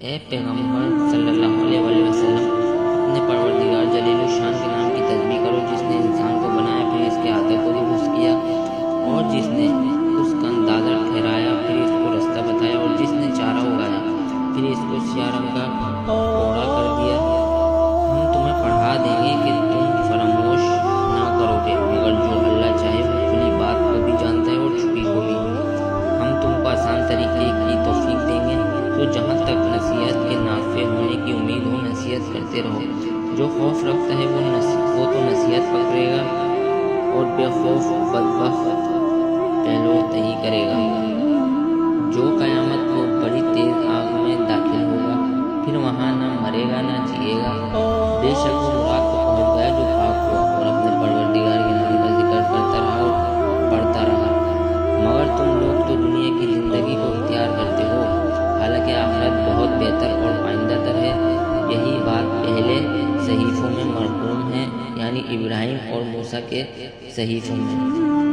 اے پیغمبر صلی اللہ علیہ وسلم، اپنے پروردگار جلیل الشان کے نام کی تسبیح کرو، جس نے انسان کو بنایا، پھر اس کے ہاتھوں کو درست کیا، اور جس نے اس کا اندازہ ٹھہرایا، پھر اس کو رستہ بتایا، اور جس نے چارہ اگایا، پھر اس کو سیاہ رنگ کا کوڑا کر دیا۔ ہم تمہیں پڑھا دیں گے کہ تم فراموش نہ کرو گے، مگر جو اللہ چاہے وہ کھلی بات کو بھی جانتا ہے اور چھپی کو بھی۔ ہم تم کو آسان طریقے کی توفیق دیں گے، تو جہاں تک نصیحت کے نافع ہونے کی امید ہو نصیحت کرتے رہو۔ جو خوف رکھتا ہے وہ تو نصیحت پکڑے گا، اور بے خوف بدبخت پہلو تہی کرے گا۔ جو قیامت کو بڑی تیز آگ میں داخل ہوگا، پھر وہاں نہ مرے گا نہ جیے گا۔ بے شک وہ مراد کو پہنچ گیا جو پاک ہوا اور اپنے پروردگار کے نام کا ذکر کرتا رہا اور پڑھتا رہا۔ مگر تم لوگ تو دنیا کی زندگی کو اختیار کرتے ہو، حالانکہ آخرت بہت بہتر اور پائندہ تر ہے۔ یہی بات پہلے صحیفوں میں مرقوم ہے، یعنی ابراہیم اور موسیٰ کے صحیفوں میں۔